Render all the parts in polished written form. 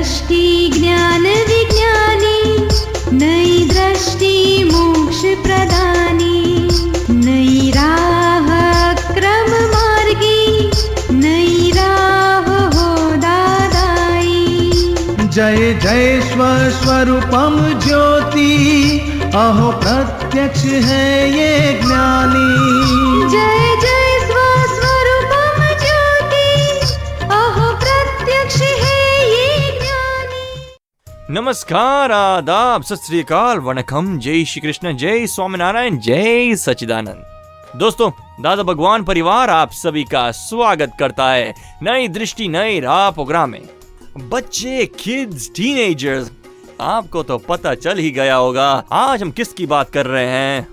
दृष्टि ज्ञान विज्ञानी, नई दृष्टि मोक्ष प्रदानी, नई राह क्रम मार्गी, नई राह हो दादाई। जय जय स्वस्वरूपम ज्योति, अहो प्रत्यक्ष है ये ज्ञानी। जय जय स्वस्वरूपम ज्योति, अहो प्रत्यक्ष है ये ज्ञानी। नमस्कार, आदाब, सत श्री अकाल, वणकम, जय श्री कृष्ण, जय स्वामीनारायण, जय सच्चिदानंद। दोस्तों, दादा भगवान परिवार आप सभी का स्वागत करता है नई दृष्टि नई राह प्रोग्राम में। बच्चे, किड्स, टीनेजर्स, आपको तो पता चल ही गया होगा आज हम किसकी बात कर रहे हैं।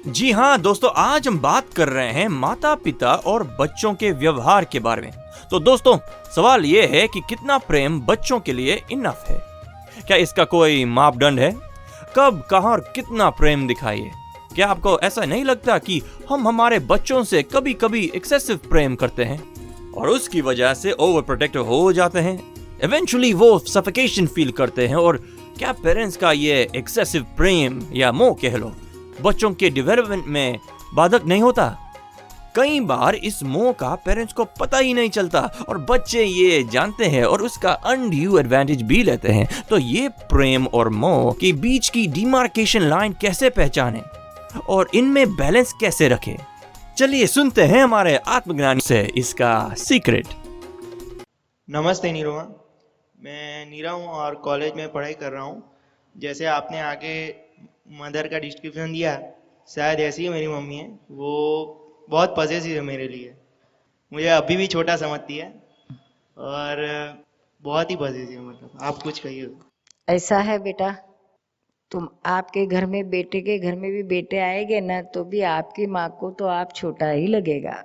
जी हाँ दोस्तों, आज हम बात कर रहे हैं माता पिता और बच्चों के व्यवहार के बारे में। तो दोस्तों, सवाल ये है कि कितना प्रेम बच्चों के लिए इनफ है? क्या इसका कोई मापदंड है? कब, कहां और कितना प्रेम दिखाइए? क्या आपको ऐसा नहीं लगता कि हम हमारे बच्चों से कभी कभी एक्सेसिव प्रेम करते हैं और उसकी वजह से ओवर प्रोटेक्टिव हो जाते हैं? इवेंचुअली वो सफोकेशन फील करते हैं। और क्या पेरेंट्स का ये एक्सेसिव प्रेम या मोह कह लो बच्चों के डेवलपमेंट में बाधक नहीं होता? कई बार इस मोह का पेरेंट्स को पता ही नहीं चलता और बच्चे ये जानते हैं और उसका अनड्यू एडवांटेज भी लेते हैं। तो ये प्रेम और मोह के बीच की डिमार्केशन लाइन कैसे पहचाने और इनमें बैलेंस कैसे रखें? चलिए सुनते हैं हमारे आत्मज्ञानी से इसका सीक्रेट। नमस्ते नीरुमा, मैं नीरा हूँ और कॉलेज में पढ़ाई कर रहा हूँ। जैसे आपने आगे मदर का डिस्क्रिप्शन दिया, शायद ऐसी ही मेरी मम्मी है। वो बहुत पॉजिटिव है मेरे लिए, मुझे अभी भी छोटा समझती है और बहुत ही पॉजिटिव है। मतलब आप कुछ कहिए। ऐसा है बेटा, तुम आपके घर में बेटे के घर में भी बेटे आएंगे ना, तो भी आपकी माँ को तो आप छोटा ही लगेगा।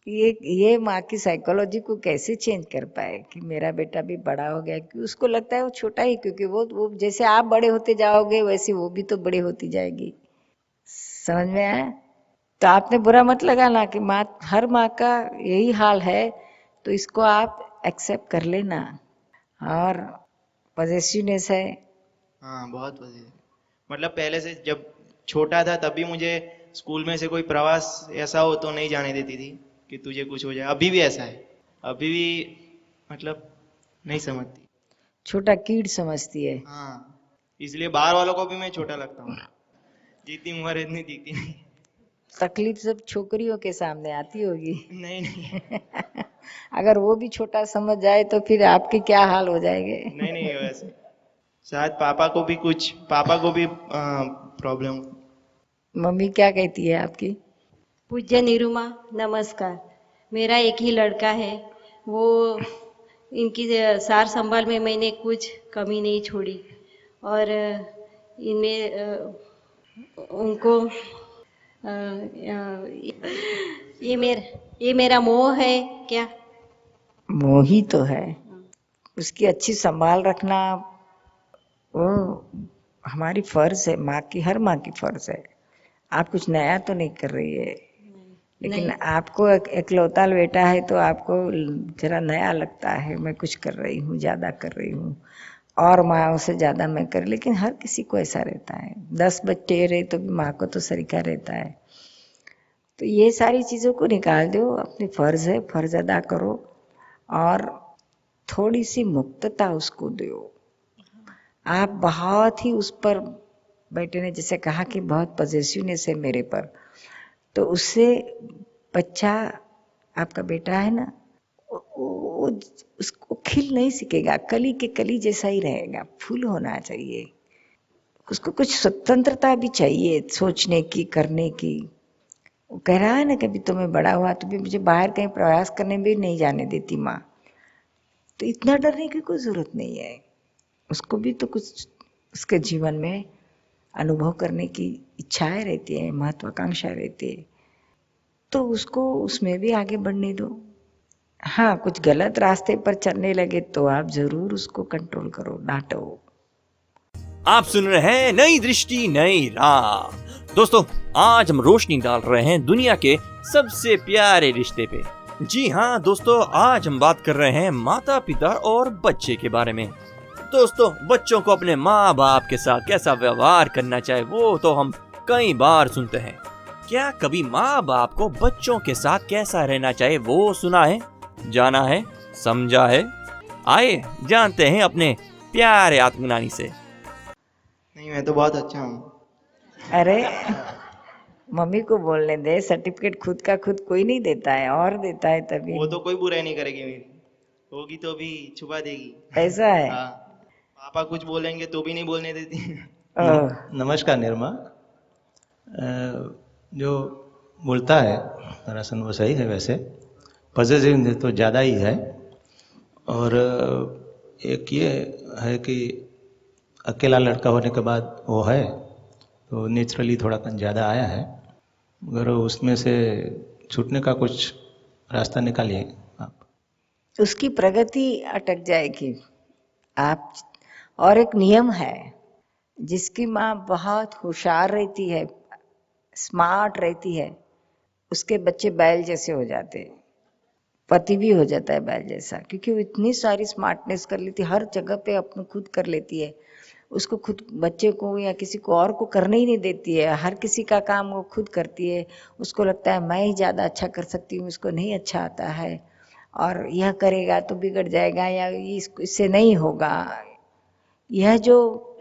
ये माँ की साइकोलॉजी को कैसे चेंज कर पाए कि मेरा बेटा भी बड़ा हो गया, कि उसको लगता है वो छोटा ही, क्योंकि वो जैसे आप बड़े होते जाओगे वैसे वो भी तो बड़ी होती जाएगी। समझ में आया? तो आपने बुरा मत लगाना कि माँ, हर माँ का यही हाल है, तो इसको आप एक्सेप्ट कर लेना। और पॉजिटिवनेस है। हाँ, बहुत पॉजिटिव। मतलब पहले से जब छोटा था तभी मुझे स्कूल में से कोई प्रवास ऐसा हो तो नहीं जाने देती थी कि तुझे कुछ हो जाए। अभी भी ऐसा है, अभी भी मतलब नहीं समझती, छोटा कीड़ समझती है। हाँ, इसलिए बाहर वालों को भी मैं छोटा लगता हूँ। जितनी उम्र इतनी दिखती नहीं। तकलीफ सब छोकरियों के सामने आती होगी। नहीं नहीं अगर वो भी छोटा समझ जाए तो फिर आपके क्या हाल हो जाएंगे। नहीं वैसे शायद पापा को भी प्रॉब्लम। मम्मी क्या कहती है आपकी? पूज्य निरुमा, नमस्कार। मेरा एक ही लड़का है, वो इनकी सार संभाल में मैंने कुछ कमी नहीं छोड़ी और इनमें उनको ये मेरा मोह है क्या? मोह ही तो है। उसकी अच्छी संभाल रखना वो हमारी फर्ज है, माँ की, हर माँ की फर्ज है। आप कुछ नया तो नहीं कर रही है, लेकिन आपको इकलौता बेटा है तो आपको जरा नया लगता है, मैं कुछ कर रही हूँ, ज्यादा कर रही हूँ और माँ से ज्यादा मैं कर। लेकिन हर किसी को ऐसा रहता है, 10 बच्चे रहे तो भी माँ को तो सरीका रहता है। तो ये सारी चीजों को निकाल दो, अपनी फर्ज है, फर्ज अदा करो और थोड़ी सी मुक्तता उसको दो। आप बहुत ही उस पर, बेटे ने जैसे कहा कि बहुत पॉजिटिवनेस है मेरे पर, तो उससे बच्चा, आपका बेटा है ना, वो उसको खिल नहीं सीखेगा, कली के कली जैसा ही रहेगा। फूल होना चाहिए, उसको कुछ स्वतंत्रता भी चाहिए सोचने की, करने की। वो कह रहा है ना कभी तो मैं बड़ा हुआ तो भी मुझे बाहर कहीं प्रयास करने भी नहीं जाने देती माँ। तो इतना डरने की कोई जरूरत नहीं है। उसको भी तो कुछ उसके जीवन में अनुभव करने की इच्छाएं रहती है, महत्वाकांक्षा रहती है, तो उसको उसमें भी आगे बढ़ने दो। हाँ, कुछ गलत रास्ते पर चलने लगे तो आप जरूर उसको कंट्रोल करो, डांटो। आप सुन रहे हैं नई दृष्टि नई राह। दोस्तों, आज हम रोशनी डाल रहे हैं दुनिया के सबसे प्यारे रिश्ते पे। जी हाँ दोस्तों, आज हम बात कर रहे हैं माता पिता और बच्चे के बारे में। दोस्तों, बच्चों को अपने माँ बाप के साथ कैसा व्यवहार करना चाहिए वो तो हम कई बार सुनते हैं। क्या कभी माँ बाप को बच्चों के साथ कैसा रहना चाहिए वो सुना है, जाना है, समझा है? आइए जानते हैं अपने प्यारे आत्मज्ञानी से। नहीं, मैं तो बहुत अच्छा हूँ। अरे मम्मी को बोलने दे, सर्टिफिकेट खुद का खुद कोई नहीं देता है, और देता है तभी। वो तो कोई बुराई नहीं करेगी मेरी, होगी तो भी छुपा देगी। ऐसा है। हाँ, पापा कुछ बोलेंगे तो भी नहीं बोलने देती। ओह, नमस्कार निर्मा। जो बोलता है दरअसल वो सही है, वैसे पॉजिटिव तो ज़्यादा ही है। और एक ये है कि अकेला लड़का होने के बाद वो है तो नेचुरली थोड़ा ज़्यादा आया है, मगर उसमें से छूटने का कुछ रास्ता निकालिए आप। उसकी प्रगति अटक जाएगी आप। और एक नियम है, जिसकी माँ बहुत होशियार रहती है, स्मार्ट रहती है, उसके बच्चे बैल जैसे हो जाते हैं, पति भी हो जाता है बैल जैसा, क्योंकि वो इतनी सारी स्मार्टनेस कर लेती है, हर जगह पे अपने खुद कर लेती है। उसको खुद बच्चे को या किसी को और को करने ही नहीं देती है, हर किसी का काम वो खुद करती है। उसको लगता है मैं ही ज़्यादा अच्छा कर सकती हूँ, इसको नहीं अच्छा आता है, और यह करेगा तो बिगड़ जाएगा या इससे नहीं होगा। यह जो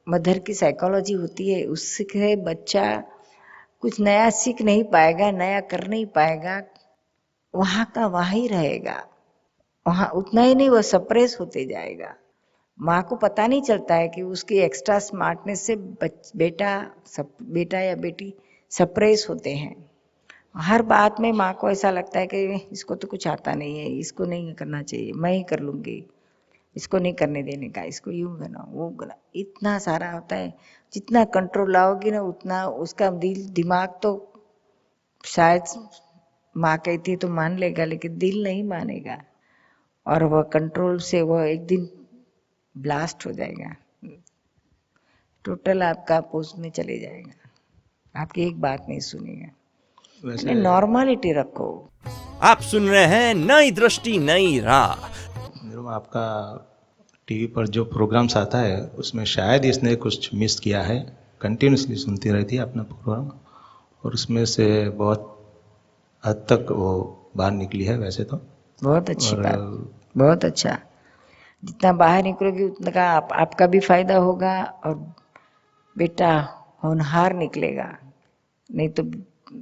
मदर की साइकोलॉजी होती है, उससे बच्चा कुछ नया सीख नहीं पाएगा, नया कर नहीं पाएगा, वहाँ का वहाँ ही रहेगा। वहाँ उतना ही नहीं, वो सप्रेस होते जाएगा। माँ को पता नहीं चलता है कि उसकी एक्स्ट्रा स्मार्टनेस से बेटा या बेटी सप्रेस होते हैं। हर बात में माँ को ऐसा लगता है कि इसको तो कुछ आता नहीं है, इसको नहीं करना चाहिए, मैं ही कर लूँगी, इसको नहीं करने देने का, इसको यूँ करना वो करना, इतना सारा होता है। जितना कंट्रोल लाओगी ना उतना उसका दिमाग तो शायद माँ कहती है तो मान लेगा, लेकिन दिल नहीं मानेगा, और वह कंट्रोल से वह एक दिन ब्लास्ट हो जाएगा, टोटल आपका पोस्ट में चले जाएगा, आपकी एक बात नहीं सुनेगा। वैसे नॉर्मलिटी रखो। आप सुन रहे हैं नई दृष्टि नई राह। निर्मा, आपका टीवी पर जो प्रोग्राम्स आता है उसमें शायद इसने कुछ मिस किया है। कंटिन्यूसली सुनती रहती है अपना प्रोग्राम, और उसमें से बहुत हद तक वो बाहर निकली है वैसे तो। बहुत अच्छी और बात, बहुत अच्छा। जितना बाहर निकलोगी उतना का आपका भी फायदा होगा, और बेटा होनहार निकलेगा, नहीं तो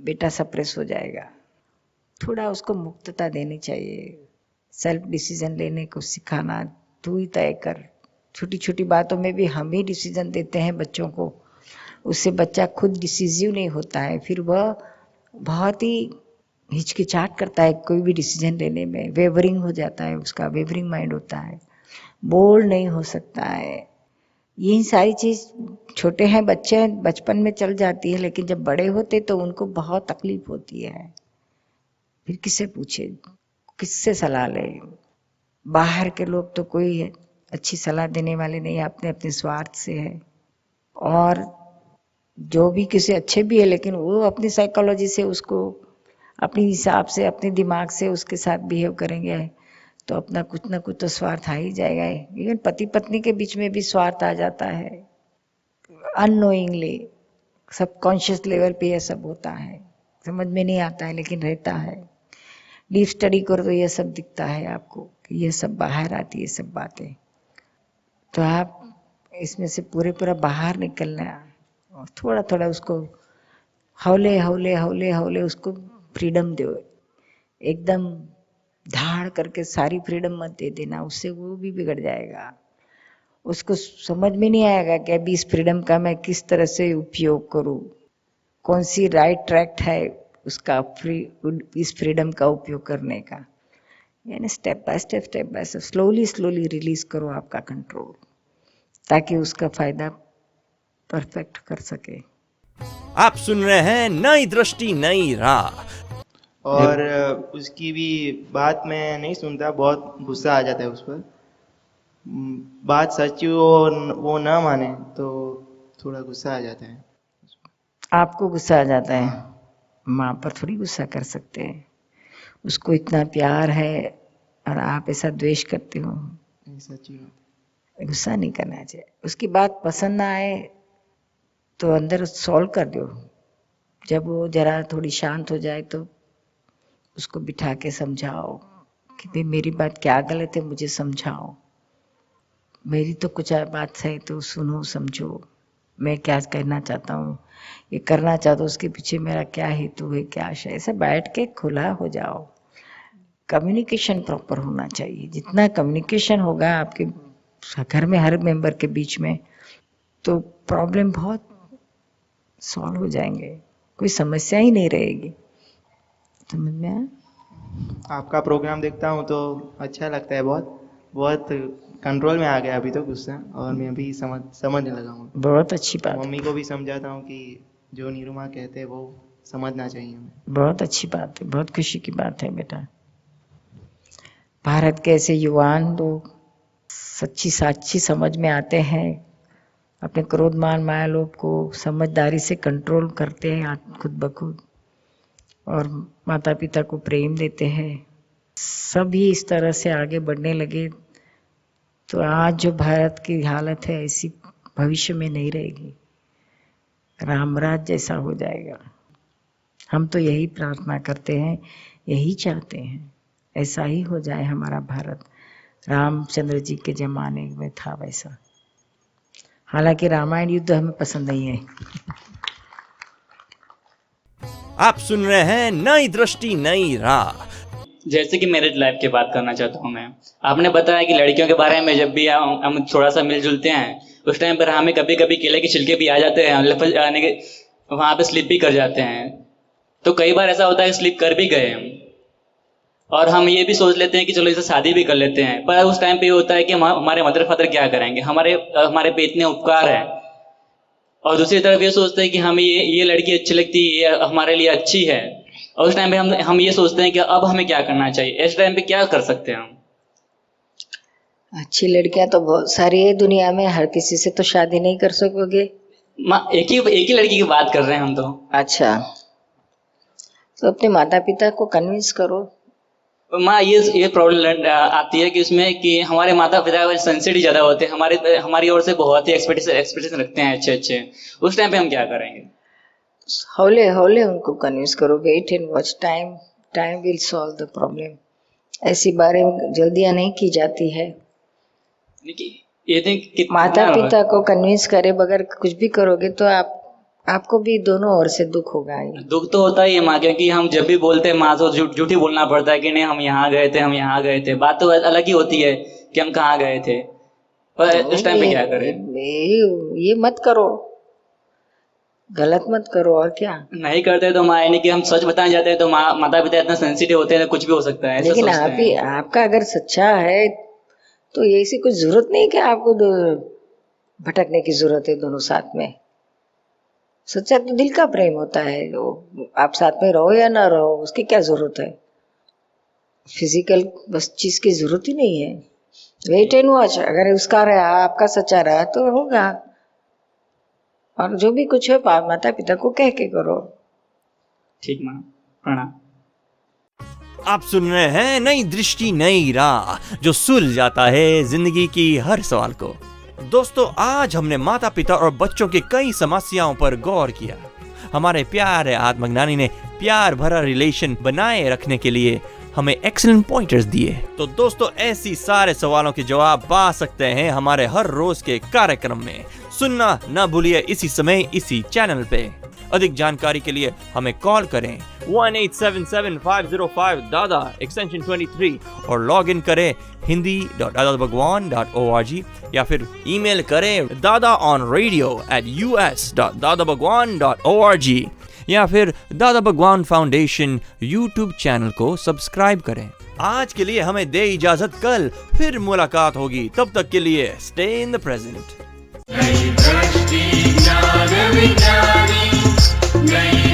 बेटा सप्रेस हो जाएगा। थोड़ा उसको मुक्तता देनी चाहिए, सेल्फ डिसीजन लेने को सिखाना। तू ही तय कर। छोटी छोटी बातों में भी हम ही डिसीजन देते हैं बच्चों को, उससे बच्चा खुद डिसीजिव नहीं होता है, फिर वह बहुत ही हिचकिचाहट करता है कोई भी डिसीजन लेने में, वेवरिंग हो जाता है, उसका वेवरिंग माइंड होता है, बोल्ड नहीं हो सकता है। यही सारी चीज़ छोटे हैं बच्चे, बचपन में चल जाती है, लेकिन जब बड़े होते तो उनको बहुत तकलीफ होती है। फिर किससे पूछे, किससे सलाह ले? बाहर के लोग तो कोई अच्छी सलाह देने वाले नहीं, अपने अपने स्वार्थ से है, और जो भी किसी अच्छे भी है लेकिन वो अपनी साइकोलॉजी से उसको अपने हिसाब से अपने दिमाग से उसके साथ बिहेव करेंगे तो अपना कुछ ना कुछ तो स्वार्थ आ ही जाएगा। इवन पति पत्नी के बीच में भी स्वार्थ आ जाता है, अननोइंगली, सबकॉन्शियस लेवल पे यह सब होता है, समझ में नहीं आता है लेकिन रहता है। डीप स्टडी करो तो यह सब दिखता है आपको कि यह सब बाहर आती है सब बातें। तो आप इसमें से पूरा बाहर निकलना, और थोड़ा थोड़ा उसको हौले हौले हौले हौले उसको फ्रीडम दो। एकदम धाड़ करके सारी फ्रीडम मत दे देना, उससे वो भी बिगड़ जाएगा। उसको समझ में नहीं आएगा कि अभी इस फ्रीडम का मैं किस तरह से उपयोग करूं, कौन सी राइट ट्रैक है उसका इस फ्रीडम का उपयोग करने का। यानी step by step slowly release करो आपका कंट्रोल, ताकि उसका फायदा परफेक्ट कर सके। आप सुन रहे हैं नई दृष्टि नई राह। और उसकी भी बात मैं नहीं सुनता, बहुत गुस्सा आ जाता है उस पर। बात सच्ची वो ना माने तो थोड़ा गुस्सा आ जाता है। आपको गुस्सा आ जाता है, माँ पर थोड़ी गुस्सा कर सकते हैं। उसको इतना प्यार है और आप ऐसा द्वेष करते हो। सच्ची बात। गुस्सा नहीं करना चाहिए। उसकी बात पसंद ना आए तो अंदर सॉल्व कर दो। जब वो जरा थोड़ी शांत हो जाए तो उसको बिठा के समझाओ कि भाई मेरी बात क्या गलत है, मुझे समझाओ, मेरी तो कुछ बात है तो सुनो समझो, मैं क्या कहना चाहता हूँ, ये करना चाहता हूँ, उसके पीछे मेरा क्या हेतु है, क्या आशय है। ऐसे बैठ के खुला हो जाओ। कम्युनिकेशन प्रॉपर होना चाहिए। जितना कम्युनिकेशन होगा आपके घर में हर मेंबर के बीच में तो प्रॉब्लम बहुत सॉल्व हो जाएंगे, कोई समस्या ही नहीं रहेगी। समझ में आया? आपका प्रोग्राम देखता हूँ तो अच्छा लगता है, बहुत कंट्रोल में आ गया अभी तो गुस्सा, और मैं भी समझने लगा हूँ। बहुत अच्छी बात, मम्मी को भी समझाता हूँ कि जो नीरुमा कहते हैं वो समझना चाहिए हमें। बहुत अच्छी बात है, बहुत खुशी की बात है बेटा। भारत के ऐसे युवान लोग सच्ची साची समझ में आते हैं, अपने क्रोध मान माया लोभ को समझदारी से कंट्रोल करते हैं खुद ब खुद, और माता पिता को प्रेम देते हैं। सभी इस तरह से आगे बढ़ने लगे तो आज जो भारत की हालत है ऐसी भविष्य में नहीं रहेगी, रामराज जैसा हो जाएगा। हम तो यही प्रार्थना करते हैं, यही चाहते हैं, ऐसा ही हो जाए हमारा भारत। रामचंद्र जी के जमाने में था वैसा। हालांकि रामायण युद्ध हमें पसंद नहीं है। आप सुन रहे हैं नई दृष्टि नई राह। जैसे कि मैरिज लाइफ की बात करना चाहता हूँ मैं। आपने बताया कि लड़कियों के बारे में जब भी हम थोड़ा सा मिलजुलते हैं उस टाइम पर हमें कभी कभी केले के छिलके भी आ जाते हैं, वहाँ पे स्लिप भी कर जाते हैं। तो कई बार ऐसा होता है कि स्लिप कर भी गए हम, और हम ये भी सोच लेते हैं कि चलो इसे शादी भी कर लेते हैं, पर उस टाइम पे ये होता है कि हमारे मदर फादर क्या करेंगे, हमारे पे इतने उपकार है। और दूसरी तरफ ये सोचते हैं कि हमें ये लड़की अच्छी लगती है, ये हमारे लिए अच्छी है, और उस टाइम पे हम ये सोचते हैं कि अब हमें क्या करना चाहिए, इस टाइम पे क्या कर सकते हैं हम। अच्छी लड़कियां तो बहुत सारी है दुनिया में, हर किसी से तो शादी नहीं कर सकोगे। एक ही लड़की की बात कर रहे हैं हम तो। अच्छा, तो अपने माता पिता को कन्विंस करो। माँ ये प्रॉब्लम आती है कि उसमें कि हमारे माता पिता सेंसिटिव ज्यादा होते हैं, हमारी ओर से बहुत ही एक्सपेक्टेशन रखते हैं अच्छे। उस टाइम पे हम क्या करेंगे? हौले हौले उनको कन्विंस करो। Wait and watch, time will solve the problem. ऐसी बातें जल्दियां नहीं की जाती है। माता पिता को कन्विंस करे बगैर कुछ भी करोगे तो आपको भी दोनों ओर से दुख होगा। दुख तो होता ही है माँ, क्योंकि हम जब भी बोलते हैं माँ तो झूठी बोलना पड़ता है कि नहीं हम यहाँ गए थे। बात तो अलग ही होती है कि हम कहाँ गए थे, पर उस टाइम पे क्या करें? ये मत करो, गलत मत करो। और क्या नहीं करते तो माँ, यानी कि हम सच बताने जाते हैं तो माता पिता इतना सेंसिटिव होते हैं, कुछ भी हो सकता है। लेकिन आपका अगर सच्चा है तो ऐसी कुछ जरूरत नहीं कि आपको भटकने की जरूरत है। दोनों साथ में, सच्चा तो दिल का प्रेम होता है। आप साथ में रहो या ना रहो, उसकी क्या जरूरत है? फिजिकल बस चीज की जरूरत ही नहीं है। वेट एंड वॉच, अगर उसका रहा आपका सच्चा रहा तो होगा। और जो भी कुछ है माता पिता को कह के करो। ठीक माँ, प्रणाम। आप सुन रहे हैं नई दृष्टि नई राह, जो सुलझ जाता है जिंदगी की हर सवाल को। दोस्तों, आज हमने माता पिता और बच्चों की कई समस्याओं पर गौर किया। हमारे प्यारे आत्मज्ञानी ने प्यार भरा रिलेशन बनाए रखने के लिए हमें एक्सीलेंट पॉइंटर्स दिए। तो दोस्तों, ऐसी सारे सवालों के जवाब पा सकते हैं हमारे हर रोज के कार्यक्रम में। सुनना न भूलिए इसी समय इसी चैनल पे। अधिक जानकारी के लिए हमें कॉल करें 1877-505 एक्सटेंशन 23 और लॉग इन करें hindi.dadabhagwan.org या फिर ईमेल करें dadaonradio@us.dadabhagwan.org या फिर दादा भगवान फाउंडेशन यूट्यूब चैनल को सब्सक्राइब करें। आज के लिए हमें दे इजाजत, कल फिर मुलाकात होगी। तब तक के लिए स्टे इन द प्रेजेंट। नई दृष्टि ज्ञान विज्ञानी, नई